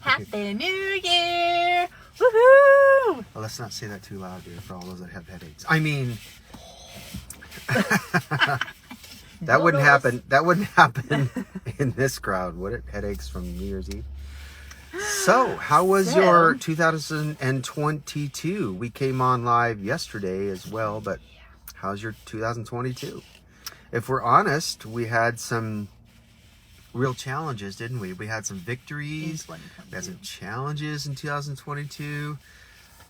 Happy New Year! Woohoo! Well, let's not say that too loud, dear, for all those that have headaches. I mean, that wouldn't happen. That wouldn't happen in this crowd, would it? Headaches from New Year's Eve. So, how was your 2022? We came on live yesterday as well, but how's your 2022? If we're honest, we had some real challenges, didn't we? We had some victories. We had some challenges in 2022,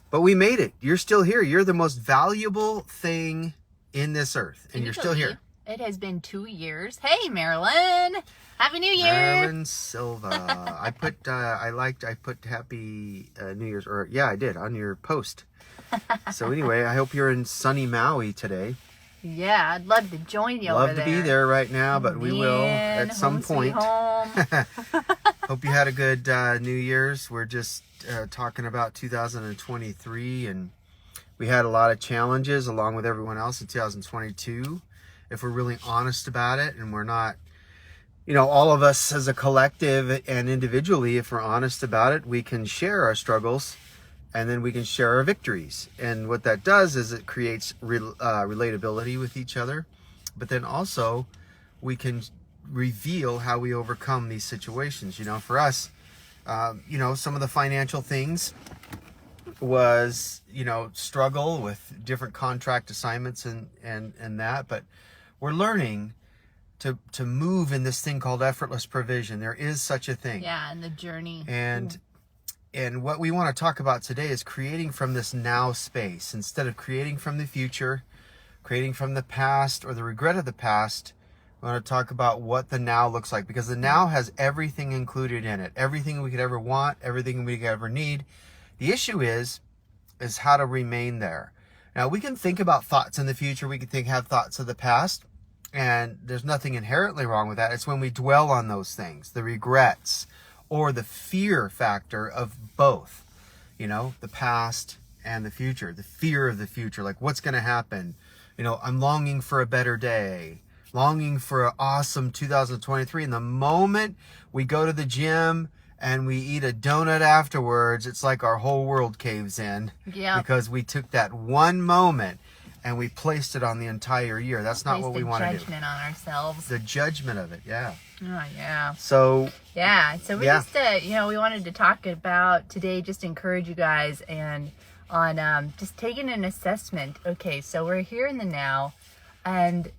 but we made it. You're still here. You're the most valuable thing in this earth, and you're still here. It has been 2 years. Hey, Marilyn. Happy New Year. Marilyn Silva. I put Happy New Year's, or yeah, I did, on your post. So anyway, I hope you're in sunny Maui today. Yeah, I'd love to join you over there. Love to be there right now, but we will at some point. Hope you had a good New Year's. We're just talking about 2023, and we had a lot of challenges along with everyone else in 2022. If we're really honest about it, and we're not, all of us as a collective and individually, if we're honest about it, we can share our struggles. And then we can share our victories. And what that does is it creates relatability with each other. But then also we can reveal how we overcome these situations. For us, some of the financial things was, struggle with different contract assignments and that. But we're learning to move in this thing called effortless provision. There is such a thing. Yeah, in the journey. And what we want to talk about today is creating from this now space. Instead of creating from the future, creating from the past or the regret of the past, we want to talk about what the now looks like. Because the now has everything included in it. Everything we could ever want, everything we could ever need. The issue is how to remain there. Now, we can think about thoughts in the future. We can have thoughts of the past. And there's nothing inherently wrong with that. It's when we dwell on those things, the regrets, or the fear factor of both, the past and the future, the fear of the future, like what's going to happen. I'm longing for a better day, longing for an awesome 2023. And the moment we go to the gym and we eat a donut afterwards, it's like our whole world caves in. Yeah. Because we took that one moment and we placed it on the entire year. That's not what we want to do. Judgment on ourselves. The judgment of it, yeah. Oh, yeah. So we just, we wanted to talk about today, just encourage you guys and on just taking an assessment. Okay, so we're here in the now, and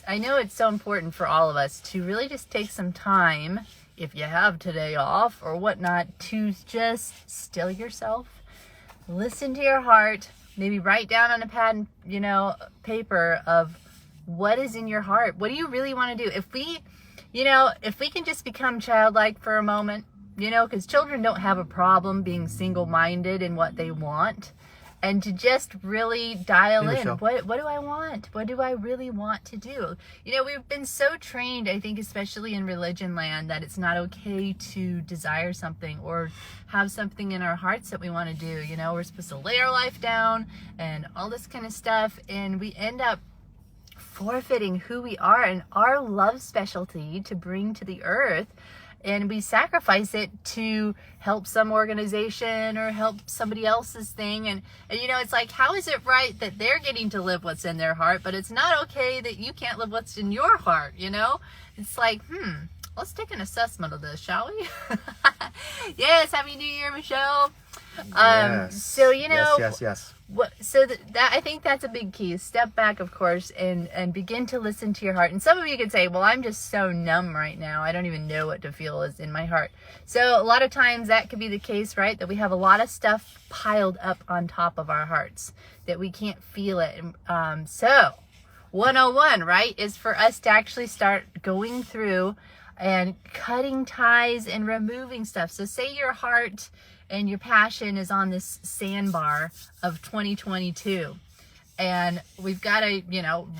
I know it's so important for all of us to really just take some time, if you have today off or whatnot, to just still yourself, listen to your heart. Maybe write down on a pad and, paper of what is in your heart. What do you really want to do? If we can just become childlike for a moment, because children don't have a problem being single-minded in what they want, and to just really dial in, what do I want? What do I really want to do? We've been so trained, I think, especially in religion land, that it's not okay to desire something or have something in our hearts that we want to do. We're supposed to lay our life down and all this kind of stuff, and we end up forfeiting who we are and our love specialty to bring to the earth, and we sacrifice it to help some organization or help somebody else's thing. And it's like, how is it right that they're getting to live what's in their heart, but it's not okay that you can't live what's in your heart? It's like, let's take an assessment of this, shall we? Yes, Happy New Year, Michelle. Yes. So yes. That I think that's a big key. Step back, of course, and begin to listen to your heart. And some of you could say, well, I'm just so numb right now. I don't even know what to feel is in my heart. So a lot of times that could be the case, right? That we have a lot of stuff piled up on top of our hearts that we can't feel it. So 101, right, is for us to actually start going through and cutting ties and removing stuff. So say your heart and your passion is on this sandbar of 2022. And we've got to,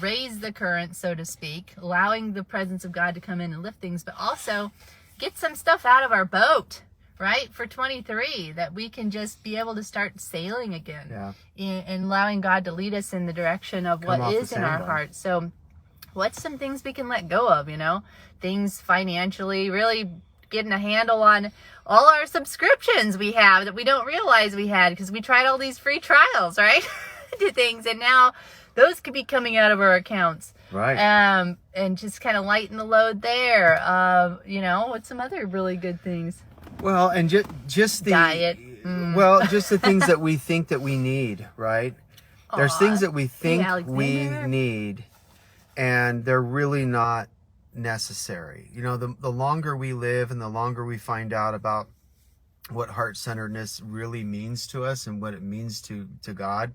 raise the current, so to speak, allowing the presence of God to come in and lift things, but also get some stuff out of our boat, right, for 23, that we can just be able to start sailing again. Yeah. And allowing God to lead us in the direction of what is in our heart. So what's some things we can let go of, things financially, really getting a handle on all our subscriptions we have that we don't realize we had because we tried all these free trials, right? To things, and now those could be coming out of our accounts. Right. And just kind of lighten the load there. What's some other really good things? Well, and just the diet. Well, just the things that we think that we need, right? There's things that we think we need, and they're really not necessary. The longer we live and the longer we find out about what heart-centeredness really means to us and what it means to God,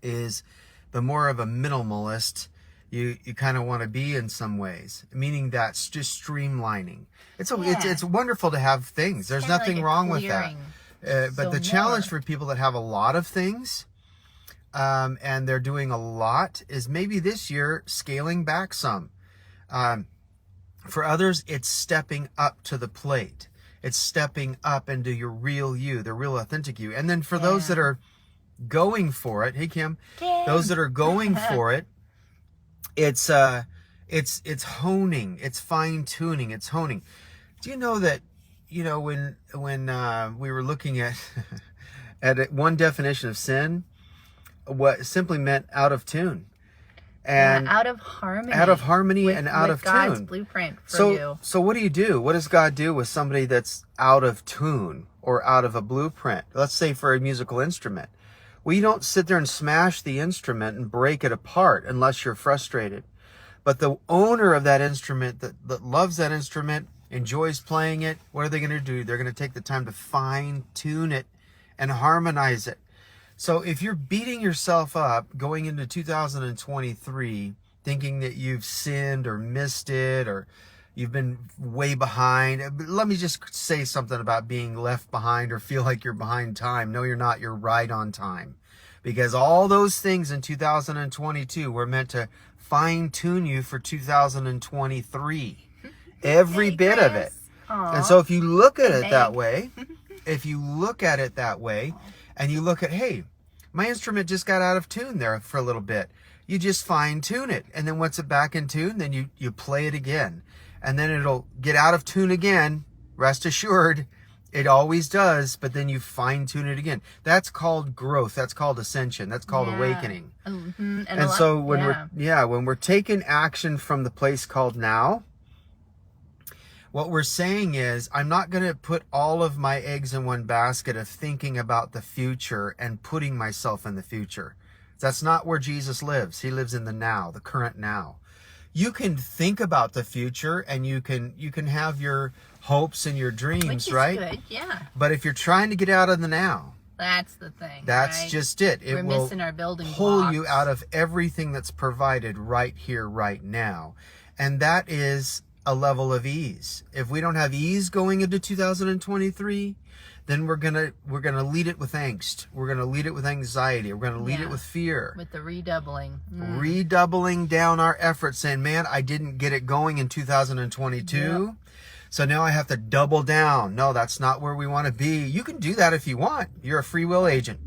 is the more of a minimalist you kind of want to be in some ways, meaning that's just streamlining. It's wonderful to have things. There's nothing wrong with that. But the challenge for people that have a lot of things, and they're doing a lot, is maybe this year scaling back some. For others, it's stepping up to the plate. It's stepping up into your real you, the real authentic you. And then for those that are going for it, hey Kim, those that are going for it, it's honing, it's fine tuning, it's honing. Do you know that, when we were looking at one definition of sin, what it simply meant out of tune, and out of harmony, and out of God's tune. blueprint for you. So what do? What does God do with somebody that's out of tune or out of a blueprint? Let's say for a musical instrument. Well, you don't sit there and smash the instrument and break it apart unless you're frustrated. But the owner of that instrument that loves that instrument, enjoys playing it, what are they going to do? They're going to take the time to fine tune it and harmonize it. So if you're beating yourself up going into 2023, thinking that you've sinned or missed it or you've been way behind, let me just say something about being left behind or feel like you're behind time. No, you're not. You're right on time. Because all those things in 2022 were meant to fine-tune you for 2023. Every bit of it. Aww. And so if you look at it that way, and you look at, hey, my instrument just got out of tune there for a little bit. You just fine-tune it. And then once it's back in tune, then you play it again. And then it'll get out of tune again. Rest assured, it always does. But then you fine-tune it again. That's called growth. That's called ascension. That's called awakening. Mm-hmm. And so when we're taking action from the place called now, what we're saying is, I'm not going to put all of my eggs in one basket of thinking about the future and putting myself in the future. That's not where Jesus lives. He lives in the now, the current now. You can think about the future and you can have your hopes and your dreams, which is right? Good, yeah. But if you're trying to get out of the now, that's the thing. That's just it. It We're will missing our building pull blocks. you out of everything that's provided right here, right now. And that is a level of ease. If we don't have ease going into 2023, then we're gonna lead it with angst. We're gonna lead it with anxiety. We're gonna lead it with fear. With the redoubling. Redoubling down our efforts, saying, man, I didn't get it going in 2022. Yep. So now I have to double down. No, that's not where we want to be. You can do that if you want. You're a free will agent.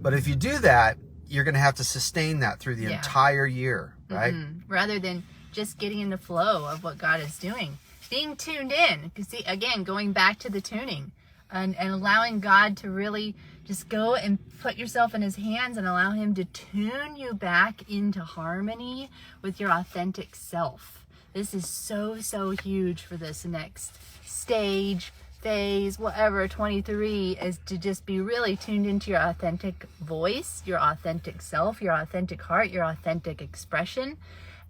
But if you do that, you're going to have to sustain that through the entire year, right? Rather than just getting in the flow of what God is doing. Being tuned in. Because see, again, going back to the tuning and allowing God to really just go and put yourself in his hands and allow him to tune you back into harmony with your authentic self. This is so, so huge for this next stage, phase, whatever, 23, is to just be really tuned into your authentic voice, your authentic self, your authentic heart, your authentic expression.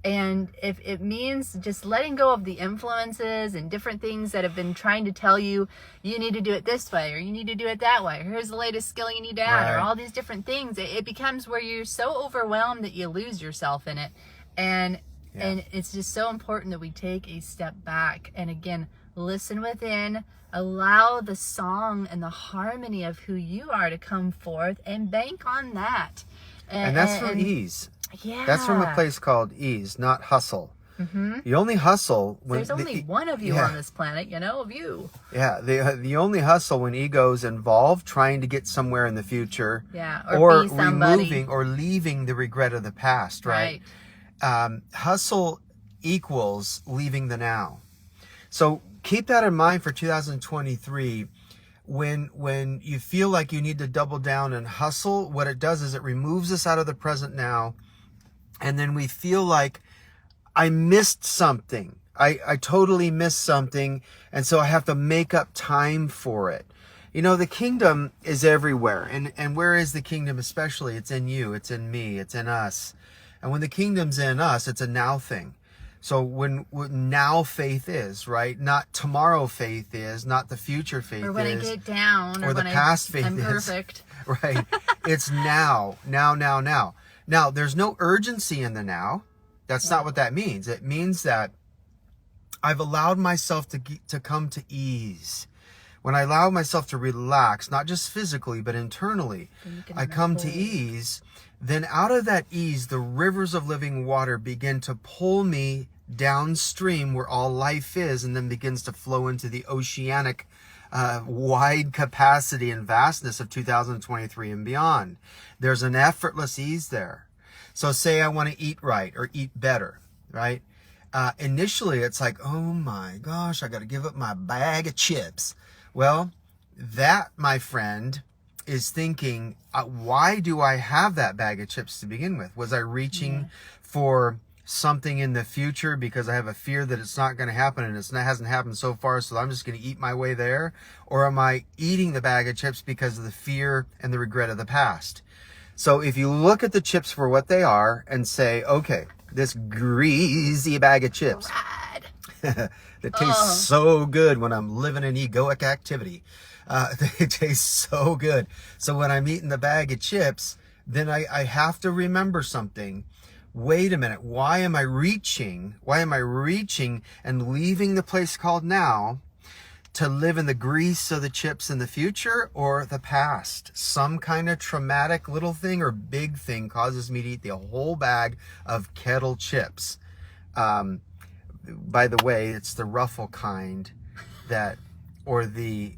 And if it means just letting go of the influences and different things that have been trying to tell you, you need to do it this way, or you need to do it that way, or here's the latest skill you need to add, or all these different things, it becomes where you're so overwhelmed that you lose yourself in it. And it's just so important that we take a step back and again, listen within, allow the song and the harmony of who you are to come forth and bank on that. And that's from ease. Yeah. That's from a place called ease, not hustle. Mm-hmm. You only hustle when there's only one of you on this planet, of you. Yeah, the only hustle when ego's involved, trying to get somewhere in the future, or removing or leaving the regret of the past, right? Hustle equals leaving the now. So keep that in mind for 2023. When you feel like you need to double down and hustle, what it does is it removes us out of the present now. And then we feel like I missed something. I totally missed something. And so I have to make up time for it. You know, the kingdom is everywhere. And where is the kingdom especially? It's in you. It's in me. It's in us. And when the kingdom's in us, it's a now thing. So when now faith is, right? Not tomorrow faith is, not the future faith is. Or when I get down. Or the past faith is. I'm perfect. Right. It's now. Now, there's no urgency in the now. That's not what that means. It means that I've allowed myself to come to ease. When I allow myself to relax, not just physically, but internally, I come to ease. Then out of that ease, the rivers of living water begin to pull me downstream where all life is, and then begins to flow into the oceanic wide capacity and vastness of 2023 and beyond. There's an effortless ease there. So say I want to eat right or eat better, right? Initially, it's like, oh my gosh, I got to give up my bag of chips. Well, that, my friend, is thinking, why do I have that bag of chips to begin with? Was I reaching for something in the future because I have a fear that it's not going to happen, and it hasn't happened so far, so I'm just going to eat my way there? Or am I eating the bag of chips because of the fear and the regret of the past? So if you look at the chips for what they are and say, okay, this greasy bag of chips that tastes so good when I'm living in egoic activity. They taste so good. So when I'm eating the bag of chips, then I have to remember something. Wait a minute. Why am I reaching and leaving the place called now to live in the grease of the chips in the future or the past? Some kind of traumatic little thing or big thing causes me to eat the whole bag of kettle chips. By the way, it's the Ruffle kind that, or the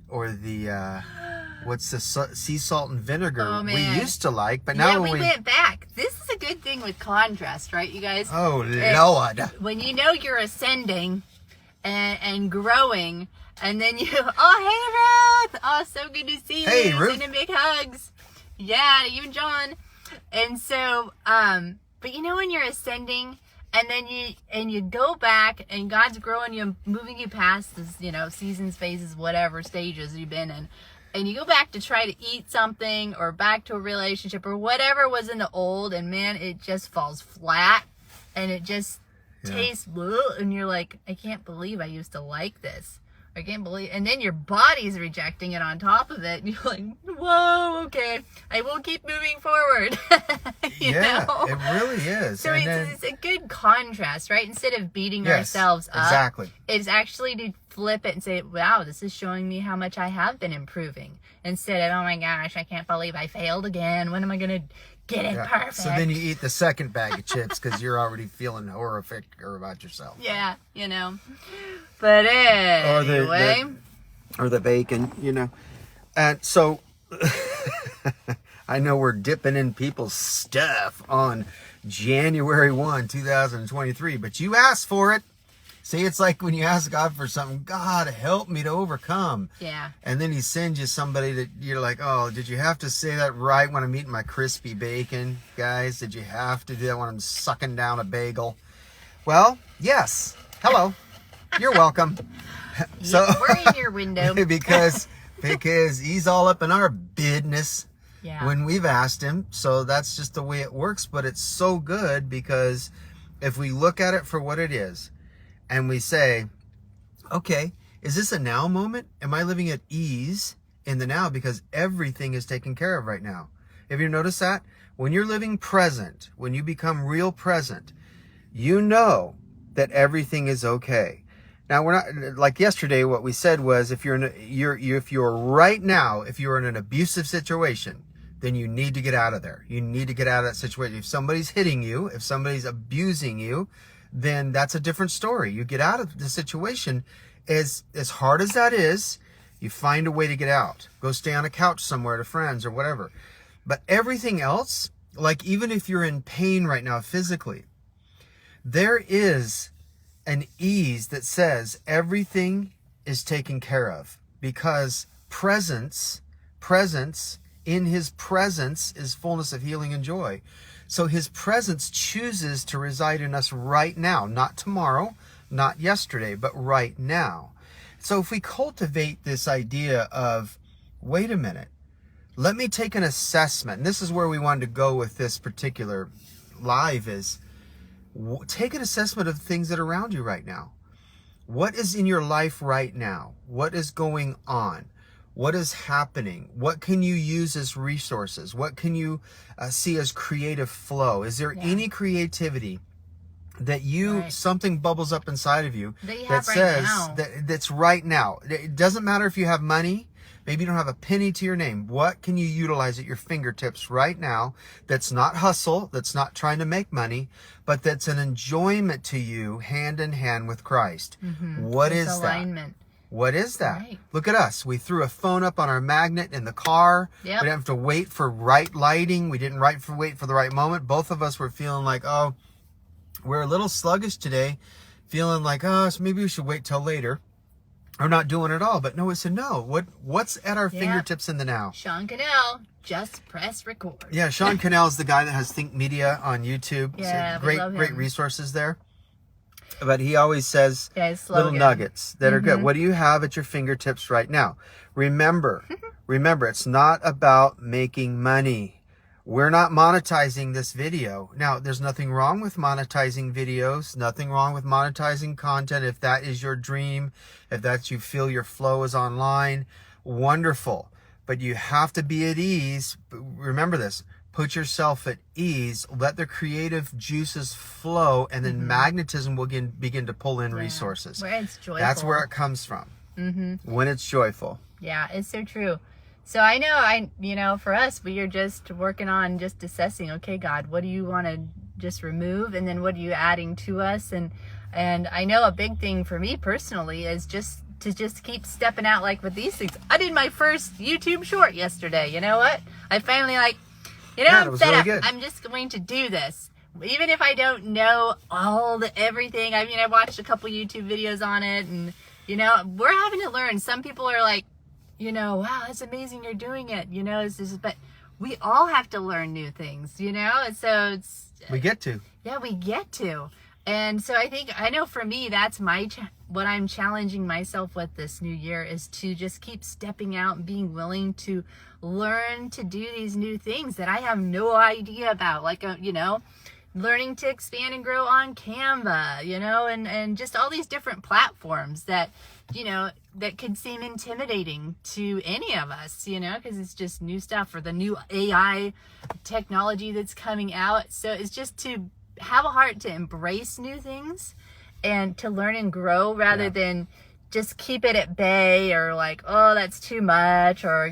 what's the sea salt and vinegar we used to like, but now we went back. This is a good thing with contrast, right, you guys? Oh, Lord. When you know you're ascending and growing, and then you, oh, hey, Ruth. Oh, so good to see you. Hey, Ruth. Sending big hugs. Yeah, you and John. And so, but you know when you're ascending, and then you go back, and God's growing you, moving you past this, seasons, phases, whatever stages you've been in, and you go back to try to eat something or back to a relationship or whatever was in the old, and man, it just falls flat, and it just tastes, and you're like, I can't believe I used to like this. I can't believe, and then your body's rejecting it on top of it, and you're like, whoa, okay, I will keep moving forward. you know? It really is. So it's a good contrast, right? Instead of beating ourselves up, exactly. It's actually to flip it and say, wow, this is showing me how much I have been improving. Instead of, oh my gosh, I can't believe I failed again. When am I going to get it perfect? So then you eat the second bag of chips because you're already feeling horrific about yourself. Yeah, But anyway. Or the bacon, And so I know we're dipping in people's stuff on January 1, 2023, but you asked for it. See, it's like when you ask God for something, God, help me to overcome. Yeah. And then he sends you somebody that you're like, oh, did you have to say that right when I'm eating my crispy bacon, guys? Did you have to do that when I'm sucking down a bagel? Well, yes. Hello. You're welcome. So we're in your window. because he's all up in our business when we've asked him. So that's just the way it works. But it's so good because if we look at it for what it is and we say, okay, is this a now moment? Am I living at ease in the now? Because everything is taken care of right now. Have you noticed that? When you're living present, when you become real present, you know that everything is okay. Now, we're not, like yesterday, what we said was if you're right now, if you're in an abusive situation, then you need to get out of there. You need to get out of that situation. If somebody's hitting you, if somebody's abusing you, then that's a different story. You get out of the situation. As hard as that is, you find a way to get out. Go stay on a couch somewhere to friends or whatever. But everything else, like even if you're in pain right now physically, there is an ease that says everything is taken care of, because presence, in his presence is fullness of healing and joy. So his presence chooses to reside in us right now, not tomorrow, not yesterday, but right now. So if we cultivate this idea of, wait a minute, let me take an assessment. And this is where we wanted to go with this particular live, is take an assessment of the things that are around you right now. What is in your life right now? What is going on? What is happening? What can you use as resources? What can you see as creative flow? Is there any creativity that something bubbles up inside of you that says that's right now? It doesn't matter if you have money. Maybe you don't have a penny to your name. What can you utilize at your fingertips right now that's not hustle, that's not trying to make money, but that's an enjoyment to you, hand in hand with Christ? What is alignment. That? What is that? Right. Look at us. We threw a phone up on our magnet in the car. Yep. We didn't have to wait for right lighting. We didn't wait for the right moment. Both of us were feeling like, oh, we're a little sluggish today. Feeling like, oh, so maybe we should wait till later. Or not doing it all. But no, we said no. What's at our fingertips in the now? Sean Cannell, just press record. Yeah, Sean Cannell is the guy that has Think Media on YouTube. Yeah, so great resources there. But he always says little nuggets that are good. What do you have at your fingertips right now? Remember, it's not about making money. We're not monetizing this video. Now, there's nothing wrong with monetizing videos, nothing wrong with monetizing content. If that is your dream, if that's you feel your flow is online, wonderful. But you have to be at ease. Remember this. Put yourself at ease, let the creative juices flow, and then magnetism will begin to pull in resources. Where it's joyful. That's where it comes from. When it's joyful. Yeah, it's so true. So I know, for us, we are just working on just assessing, okay, God, what do you want to just remove? And then what are you adding to us? And I know a big thing for me personally is just to keep stepping out, like with these things. I did my first YouTube short yesterday. You know what? I finally I'm fed up. I'm just going to do this. Even if I don't know everything. I mean, I watched a couple YouTube videos on it, and, we're having to learn. Some people are like, wow, that's amazing you're doing it. But we all have to learn new things, And so we get to. Yeah, we get to. And so I know for me, that's what I'm challenging myself with this new year, is to just keep stepping out and being willing to learn to do these new things that I have no idea about. Like, learning to expand and grow on Canva, and just all these different platforms that, that could seem intimidating to any of us, because it's just new stuff, or the new AI technology that's coming out. So it's just to have a heart to embrace new things and to learn and grow, rather than just keep it at bay, or like, oh, that's too much, or,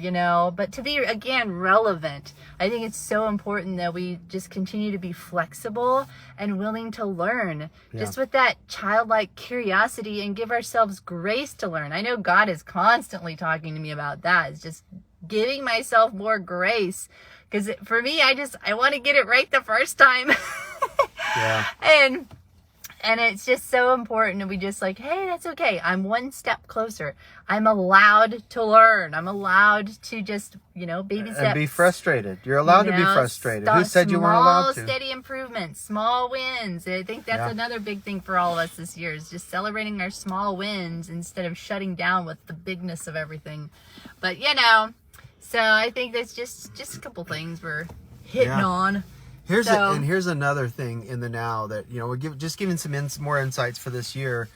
but to be, again, relevant. I think it's so important that we just continue to be flexible and willing to learn, just with that childlike curiosity, and give ourselves grace to learn. I know God is constantly talking to me about that. It's just giving myself more grace, because for me, I want to get it right the first time. And it's just so important that we just like, hey, that's okay. I'm one step closer. I'm allowed to learn. I'm allowed to just, baby steps. And be frustrated. You're allowed to be frustrated. Who said you weren't allowed to? Small, steady improvements, small wins. I think that's another big thing for all of us this year, is just celebrating our small wins instead of shutting down with the bigness of everything. But, so I think that's just a couple things we're hitting on. Here's another thing in the now that, we're giving some more insights for this year.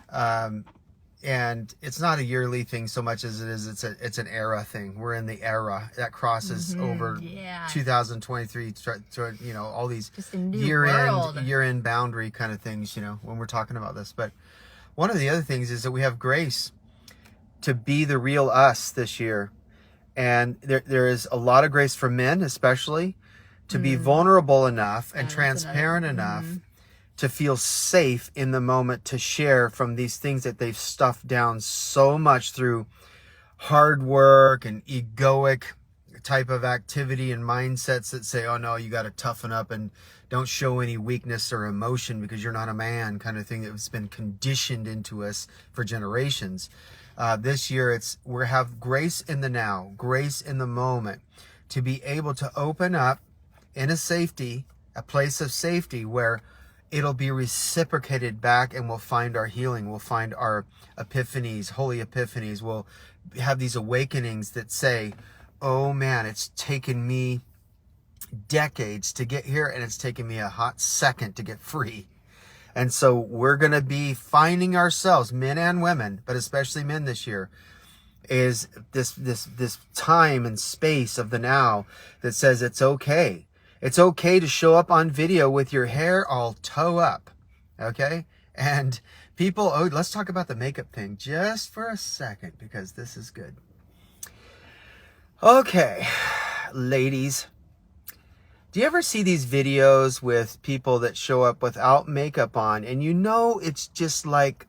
And it's not a yearly thing so much as it is, it's an era thing. We're in the era that crosses over 2023, all these year-end boundary kind of things, when we're talking about this. But one of the other things is that we have grace to be the real us this year. And there is a lot of grace for men, especially, to be vulnerable enough and transparent enough to feel safe in the moment to share from these things that they've stuffed down so much through hard work and egoic type of activity and mindsets that say, oh no, you got to toughen up and don't show any weakness or emotion because you're not a man, kind of thing that's been conditioned into us for generations. This year, we have grace in the now, grace in the moment, to be able to open up in a place of safety where it'll be reciprocated back, and we'll find our healing. We'll find our epiphanies, holy epiphanies. We'll have these awakenings that say, oh man, it's taken me decades to get here, and it's taken me a hot second to get free. And so we're going to be finding ourselves, men and women, but especially men this year, is this time and space of the now that says it's okay. It's okay to show up on video with your hair all toe up. Okay? And people, let's talk about the makeup thing just for a second, because this is good. Okay, ladies. Do you ever see these videos with people that show up without makeup on, and you know it's just like,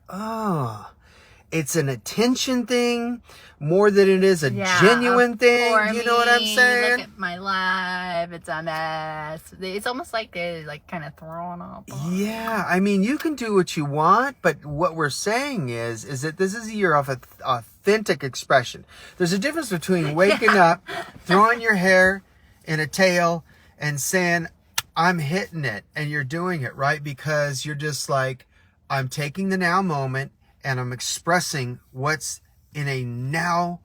it's an attention thing more than it is a genuine thing? You know what I'm saying? Look at my life. It's a mess. It's almost like they're like kind of throwing up. Yeah, I mean, you can do what you want, but what we're saying is that this is a year of authentic expression. There's a difference between waking up, throwing your hair in a tail, and saying, I'm hitting it, and you're doing it, right? Because you're just like, I'm taking the now moment, and I'm expressing what's in a now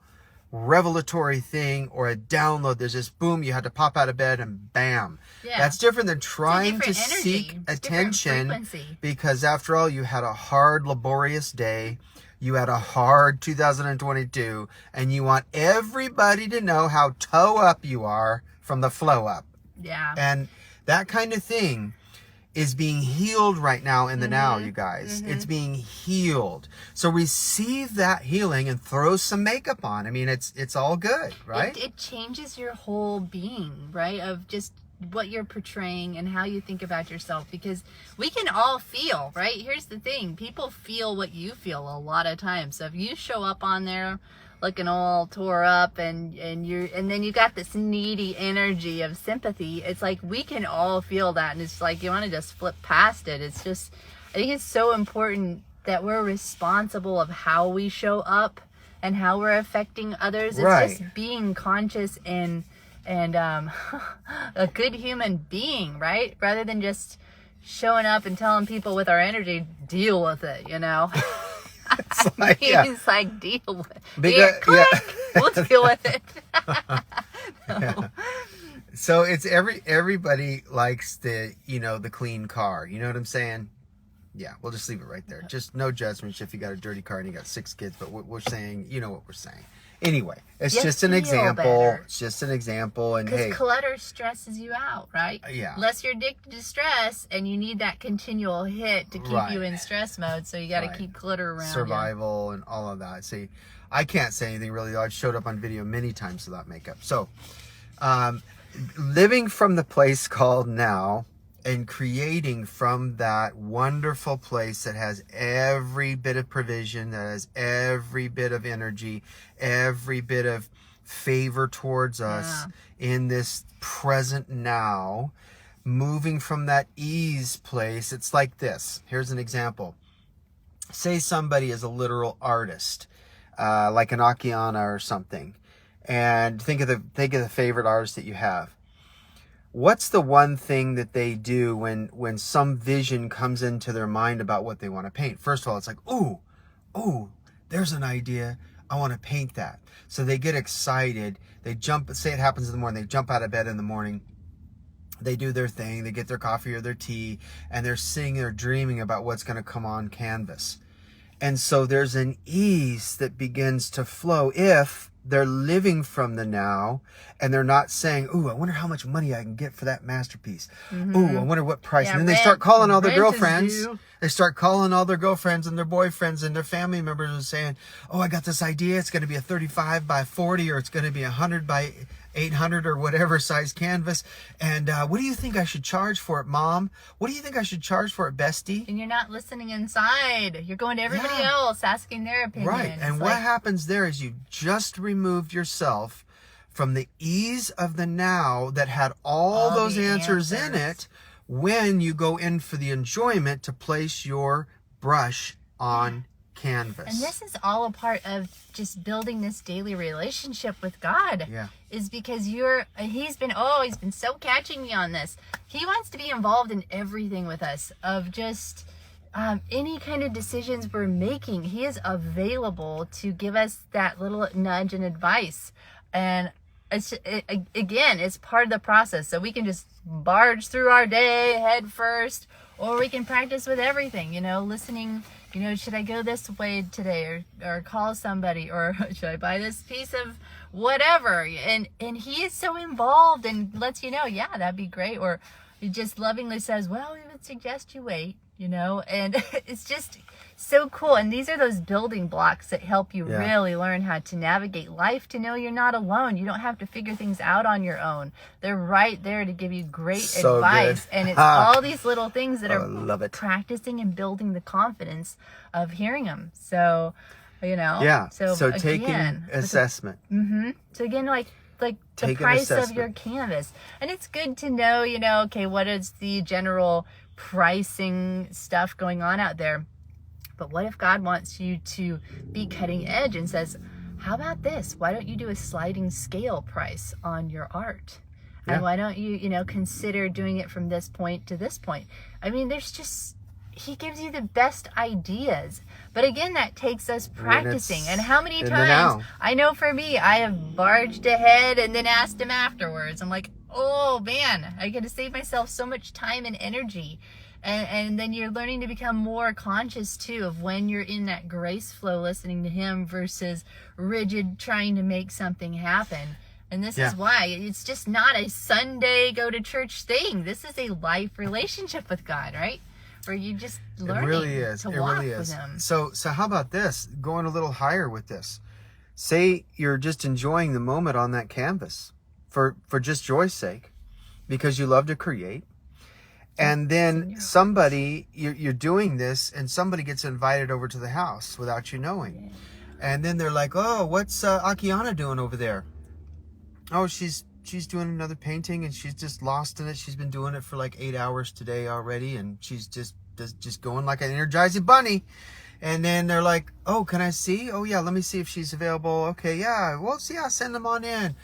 revelatory thing or a download. There's this boom, you had to pop out of bed and bam. Yeah. That's different than trying to seek attention, because after all, you had a hard, laborious day. You had a hard 2022, and you want everybody to know how toe up you are from the flow up. Yeah. And that kind of thing is being healed right now in the now, you guys. It's being healed. So receive that healing and throw some makeup on. I mean, it's all good, right? It changes your whole being, right? Of just what you're portraying and how you think about yourself, because we can all feel, right? Here's the thing. People feel what you feel a lot of times. So if you show up on there looking all tore up and then you got this needy energy of sympathy, it's like we can all feel that, and it's like you want to just flip past it. It's just, I think it's so important that we're responsible of how we show up and how we're affecting others. It's just being conscious and a good human being, right? Rather than just showing up and telling people with our energy, deal with it, you know? It's like, it's like, deal with it. We'll deal with it. Yeah. So it's everybody likes the clean car. You know what I'm saying? Yeah, we'll just leave it right there. Just no judgment if you got a dirty car and you got 6 kids, but we're saying, you know what we're saying. Anyway, it's just an example. Better. It's just an example. And hey, clutter stresses you out, right? Yeah. Unless you're addicted to stress and you need that continual hit to keep you in stress mode. So you got to keep clutter around. Survival and all of that. See, I can't say anything really. I showed up on video many times without makeup. So, living from the place called now, and creating from that wonderful place that has every bit of provision, that has every bit of energy, every bit of favor towards us in this present now, moving from that ease place. It's like this. Here's an example. Say somebody is a literal artist, like an Akiana or something, and think of the favorite artist that you have. What's the one thing that they do when some vision comes into their mind about what they want to paint? First of all, it's like, ooh, there's an idea. I want to paint that. So they get excited. They jump, say it happens in the morning. They jump out of bed in the morning. They do their thing. They get their coffee or their tea, and they're singing or dreaming about what's going to come on canvas. And so there's an ease that begins to flow if they're living from the now, and they're not saying, ooh, I wonder how much money I can get for that masterpiece. Ooh, I wonder what price. And then they start calling all their girlfriends. They start calling all their girlfriends and their boyfriends and their family members and saying, oh, I got this idea. It's going to be a 35 by 40, or it's going to be 100 by 800 or whatever size canvas. And what do you think I should charge for it, Mom? What do you think I should charge for it, Bestie? And you're not listening inside. You're going to everybody else, asking their opinion. Right. And what happens there is you just removed yourself from the ease of the now that had all those answers in it when you go in for the enjoyment to place your brush on canvas. And this is all a part of just building this daily relationship with God. Yeah. Is because he's been so catching me on this. He wants to be involved in everything with us, of just any kind of decisions we're making. He is available to give us that little nudge and advice. And it's part of the process. So we can just barge through our day head first, or we can practice with everything, listening, should I go this way today, or call somebody, or should I buy this piece of whatever? And he is so involved and lets you know, yeah, that'd be great. Or he just lovingly says, well, we would suggest you wait, and it's just so cool. And these are those building blocks that help you really learn how to navigate life, to know you're not alone. You don't have to figure things out on your own. They're right there to give you great advice. Good. And it's all these little things that are practicing and building the confidence of hearing them. So, So taking assessment. So again, like the price of your canvas. And it's good to know, okay, what is the general pricing stuff going on out there? But what if God wants you to be cutting edge and says, how about this? Why don't you do a sliding scale price on your art? And why don't you, consider doing it from this point to this point? I mean, he gives you the best ideas. But again, that takes us practicing. And how many times, I know for me, I have barged ahead and then asked him afterwards. I'm like, oh man, I got to save myself so much time and energy. And then you're learning to become more conscious too of when you're in that grace flow, listening to him, versus rigid trying to make something happen. And this is why it's just not a Sunday go to church thing. This is a life relationship with God, right? Where you just learning to walk with him. So how about this? Going a little higher with this. Say you're just enjoying the moment on that canvas for just joy's sake, because you love to create. And then you're doing this, and somebody gets invited over to the house without you knowing. And then they're like, oh, what's Akiana doing over there? Oh, she's doing another painting, and she's just lost in it. She's been doing it for like 8 hours today already, and she's just going like an energizing bunny. And then they're like, oh, can I see? Oh, yeah, let me see if she's available. Okay, yeah, well, send them on in.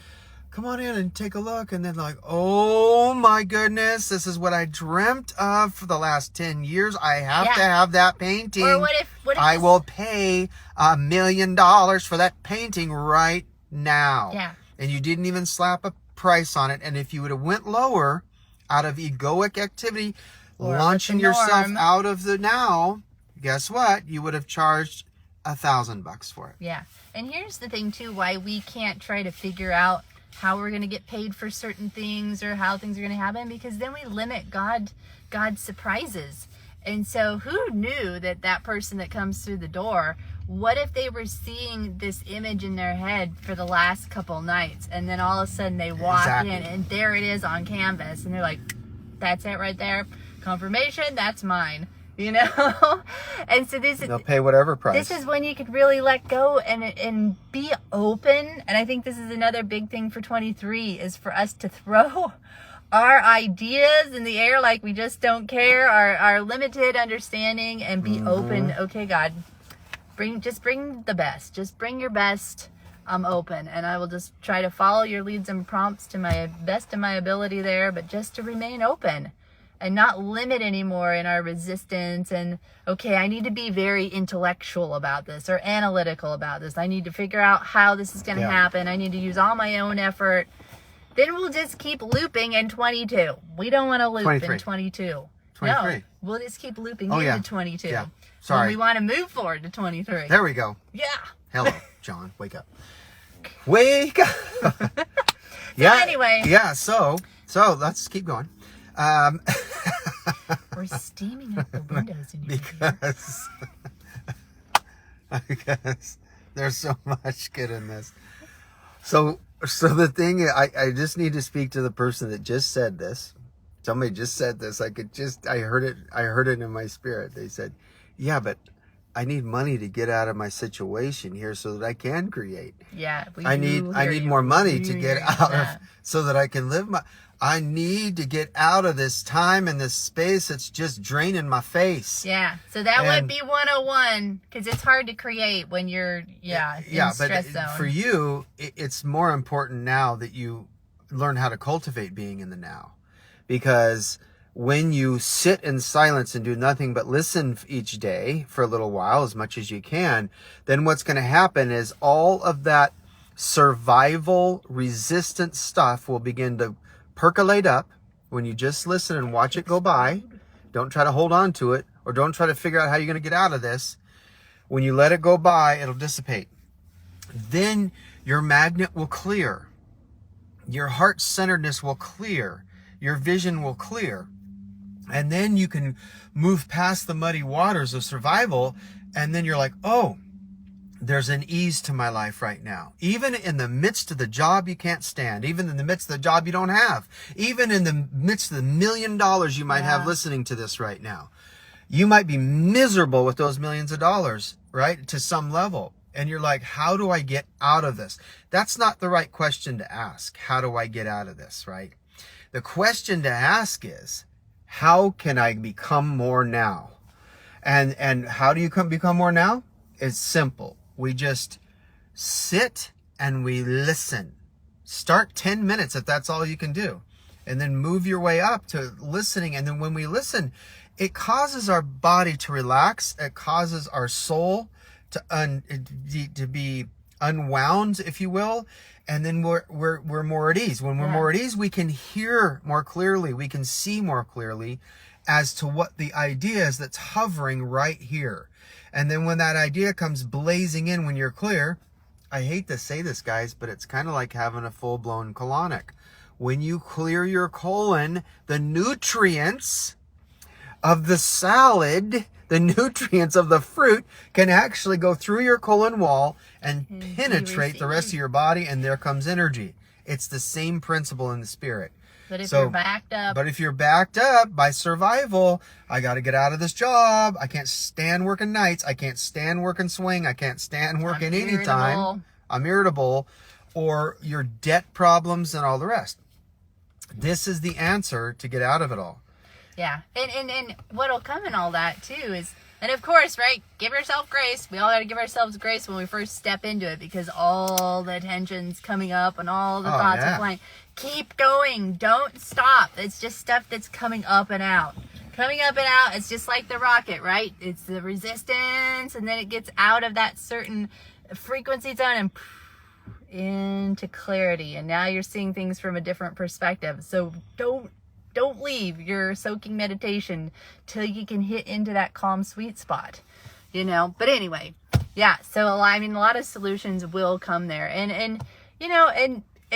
Come on in and take a look. And then like, oh my goodness, this is what I dreamt of for the last 10 years. I have to have that painting. Or what if I will pay $1 million for that painting right now. Yeah. And you didn't even slap a price on it. And if you would have went lower out of egoic activity, or launching yourself out of the now, guess what? You would have charged $1,000 for it. Yeah. And here's the thing too, why we can't try to figure out how we're going to get paid for certain things or how things are going to happen, because then we limit God's surprises. And so who knew that person that comes through the door, what if they were seeing this image in their head for the last couple nights, and then all of a sudden they walk in and there it is on canvas, and they're like, that's it right there, confirmation, that's mine. And so they'll pay whatever price. This is when you could really let go and be open. And I think this is another big thing for 23, is for us to throw our ideas in the air like we just don't care, our limited understanding, and be open. Okay, God, bring the best. Just bring your best. I'm open, and I will just try to follow your leads and prompts to my best of my ability there, but just to remain open. And not limit anymore in our resistance. And okay, I need to be very intellectual about this or analytical about this. I need to figure out how this is going to happen. I need to use all my own effort. Then we'll just keep looping in 22. We don't want to loop 23. in 22. 23. No, we'll just keep looping into 22. Yeah. Sorry. When we want to move forward to 23. There we go. Yeah. Hello, John. Wake up. Wake up. Anyway. Yeah. So let's keep going. We're steaming up the windows in here. Because there's so much good in this. So the thing, I just need to speak to the person that just said this. Somebody just said this. I heard it in my spirit. They said, yeah, but I need money to get out of my situation here so that I can create. Yeah. I need more money to get out of so that I can live I need to get out of this time and this space that's just draining my face. Yeah. So that would be 101 because it's hard to create when you're in stress zone. For you, it's more important now that you learn how to cultivate being in the now, because when you sit in silence and do nothing but listen each day for a little while, as much as you can, then what's going to happen is all of that survival resistant stuff will begin to percolate up when you just listen and watch it go by. Don't try to hold on to it, or don't try to figure out how you're going to get out of this. When you let it go by, it'll dissipate. Then your magnet will clear. Your heart-centeredness will clear. Your vision will clear. And then you can move past the muddy waters of survival, and then you're like, oh, there's an ease to my life right now. Even in the midst of the job you can't stand, even in the midst of the job you don't have, even in the midst of the $1 million you might have listening to this right now. You might be miserable with those millions of dollars, right? To some level. And you're like, how do I get out of this? That's not the right question to ask. How do I get out of this, right? The question to ask is, how can I become more now? And how do you become more now? It's simple. We just sit and we listen. Start 10 minutes if that's all you can do. And then move your way up to listening. And then when we listen, it causes our body to relax. It causes our soul to be unwound, if you will. And then we're more at ease. When we're more at ease, we can hear more clearly. We can see more clearly as to what the idea is that's hovering right here. And then when that idea comes blazing in when you're clear, I hate to say this, guys, but it's kind of like having a full-blown colonic. When you clear your colon, the nutrients of the salad, the nutrients of the fruit can actually go through your colon wall and penetrate the rest of your body, and there comes energy. It's the same principle in the spirit. But if you're backed up. But if you're backed up by survival, I got to get out of this job. I can't stand working nights. I can't stand working swing. I can't stand working anytime. I'm irritable. Or your debt problems and all the rest. This is the answer to get out of it all. Yeah. And what'll come in all that too is, and of course, right, give yourself grace. We all got to give ourselves grace when we first step into it, because all the tension's coming up and all the thoughts are flying. Keep going. Don't stop. It's just stuff that's coming up and out. Coming up and out, it's just like the rocket, right? It's the resistance, and then it gets out of that certain frequency zone and into clarity. And now you're seeing things from a different perspective. So don't leave your soaking meditation till you can hit into that calm sweet spot, but anyway, so I mean, a lot of solutions will come there, and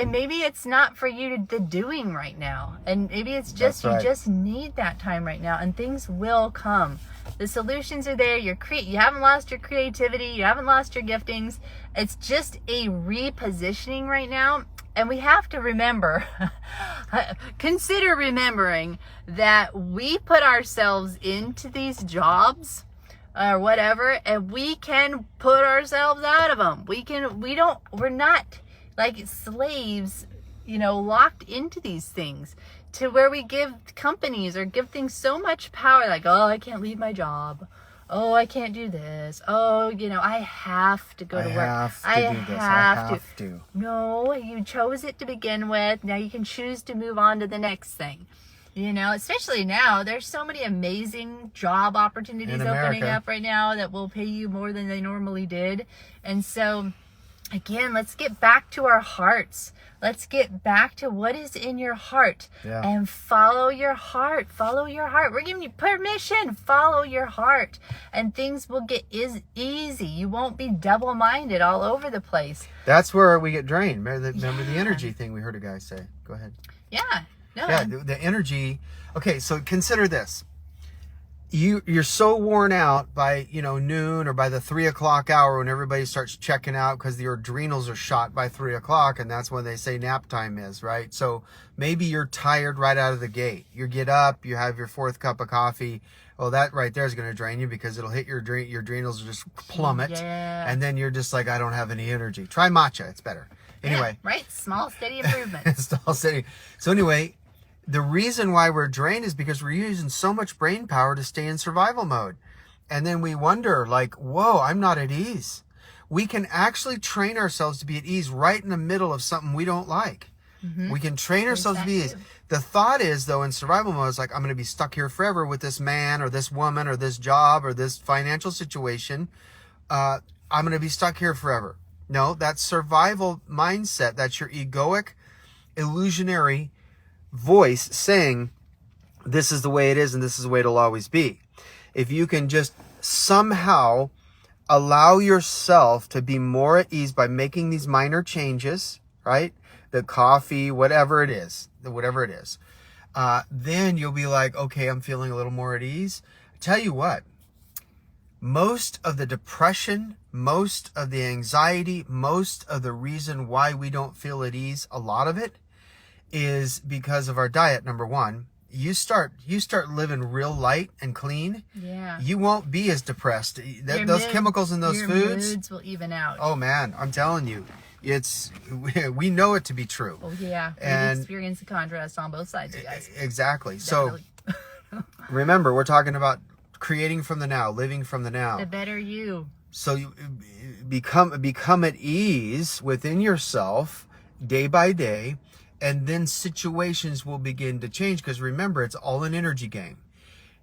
maybe it's not for you the doing right now, and maybe it's just you just need that time right now, and things will come. The solutions are there. You haven't lost your creativity, you haven't lost your giftings. It's just a repositioning right now. And we have to remember, consider remembering that we put ourselves into these jobs or whatever, and we can put ourselves out of them. We're not like slaves, locked into these things to where we give companies or give things so much power, like, oh, I can't leave my job. Oh, I can't do this. Oh, I have to go to work. I have to. No, you chose it to begin with. Now you can choose to move on to the next thing. Especially now, there's so many amazing job opportunities opening up right now that will pay you more than they normally did. And so, again, let's get back to our hearts. Let's get back to what is in your heart and follow your heart. Follow your heart. We're giving you permission. Follow your heart, and things will get easy. You won't be double-minded all over the place. That's where we get drained. Remember the energy thing we heard a guy say. Go ahead. Yeah. No. Yeah, the energy. Okay, so consider this. you're so worn out by, noon or by the 3 o'clock hour when everybody starts checking out because your adrenals are shot by 3 o'clock, and that's when they say nap time is, right? So maybe you're tired right out of the gate. You get up, you have your fourth cup of coffee. Well, that right there is going to drain you because it'll hit your adrenals will just plummet. Yeah. And then you're just like, I don't have any energy. Try matcha. It's better. Anyway. Yeah, right. Small, steady improvements. Small, steady. So anyway, the reason why we're drained is because we're using so much brain power to stay in survival mode. And then we wonder like, whoa, I'm not at ease. We can actually train ourselves to be at ease right in the middle of something we don't like. Mm-hmm. We can train ourselves to be at ease. The thought is, though, in survival mode, it's like, I'm going to be stuck here forever with this man or this woman or this job or this financial situation. I'm going to be stuck here forever. No, that's survival mindset. That's your egoic, illusionary voice saying, this is the way it is and this is the way it'll always be. If you can just somehow allow yourself to be more at ease by making these minor changes, right? The coffee, whatever it is, then you'll be like, okay, I'm feeling a little more at ease. I tell you what, most of the depression, most of the anxiety, most of the reason why we don't feel at ease, a lot of it is because of our diet. Number one, you start living real light and clean. Yeah. You won't be as depressed. Those chemicals in those foods. Your moods will even out. Oh man, I'm telling you. We know it to be true. Oh yeah, and we experience the contrast on both sides, you guys. Exactly. Definitely. So remember, we're talking about creating from the now, living from the now. The better you. So you become at ease within yourself day by day, and then situations will begin to change, because remember, it's all an energy game.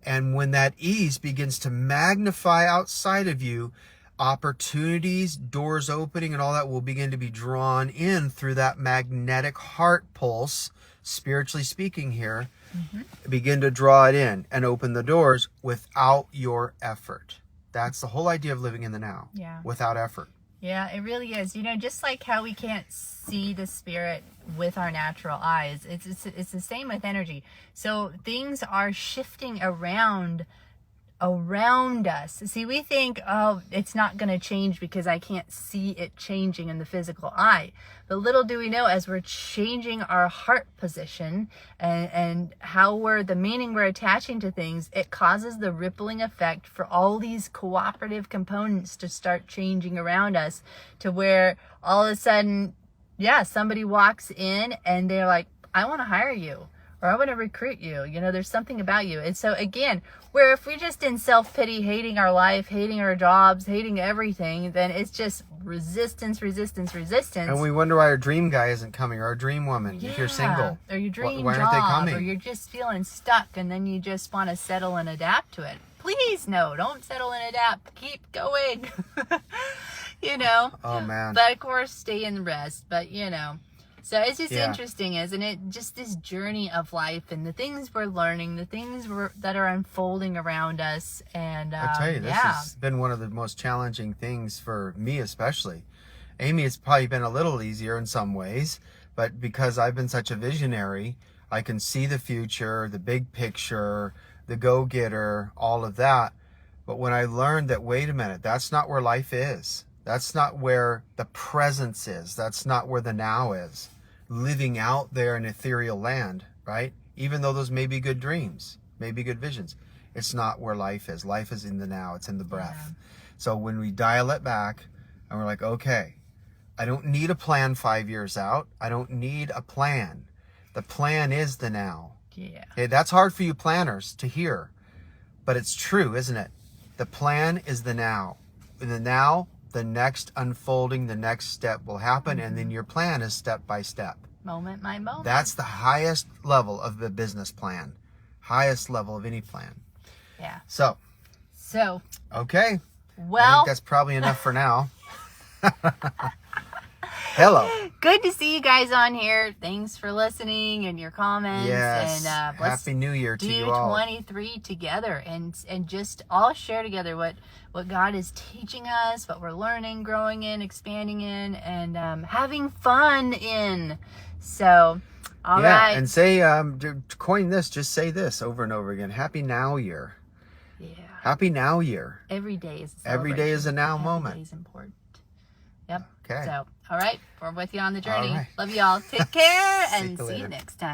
And when that ease begins to magnify outside of you, opportunities, doors opening, and all that will begin to be drawn in through that magnetic heart pulse, spiritually speaking here. Mm-hmm. Begin to draw it in and open the doors without your effort. That's the whole idea of living in the now. Yeah. Without effort. Yeah, it really is. Just like how we can't see the spirit with our natural eyes, it's the same with energy. So things are shifting around us. See, we think, oh, it's not going to change because I can't see it changing in the physical eye. But little do we know, as we're changing our heart position and how the meaning we're attaching to things, it causes the rippling effect for all these cooperative components to start changing around us, to where all of a sudden, somebody walks in and they're like, I want to hire you. Or I want to recruit you. There's something about you. And so again, where if we're just in self-pity, hating our life, hating our jobs, hating everything, then it's just resistance. And we wonder why our dream guy isn't coming, or our dream woman, if you're single. Or your dream why job, aren't they coming? or you're just feeling stuck and then you just want to settle and adapt to it. Please, no, don't settle and adapt. Keep going. Oh, man. But of course, stay in rest. But, So it's just interesting, isn't it? Just this journey of life and the things we're learning, the things that are unfolding around us. And I'll tell you, this has been one of the most challenging things for me, especially. Amy, it's probably been a little easier in some ways, but because I've been such a visionary, I can see the future, the big picture, the go-getter, all of that. But when I learned that, wait a minute, that's not where life is. That's not where the presence is. That's not where the now is. Living out there in ethereal land, right? Even though those may be good dreams, may be good visions, it's not where life is. Life is in the now. It's in the breath. Yeah. So when we dial it back and we're like, okay, I don't need a plan 5 years out. I don't need a plan. The plan is the now. Yeah. Okay, that's hard for you planners to hear, but it's true, isn't it? The plan is the now. In the now, the next unfolding, the next step will happen, and then your plan is step by step. Moment by moment. That's the highest level of the business plan. Highest level of any plan. Yeah. So. Okay. Well. I think that's probably enough for now. Hello. Good to see you guys on here. Thanks for listening and your comments. Yes. And Happy New Year to you all. 23 together and just all share together what God is teaching us, what we're learning, growing in, expanding in, and having fun in. So, all right. And say, to coin this, just say this over and over again. Happy Now Year. Happy Now Year. Every day is a Every day is a now Every moment. day is important. Yep. Okay. So, all right, we're with you on the journey. All right. Love you all. Take care See and you see you later. next time.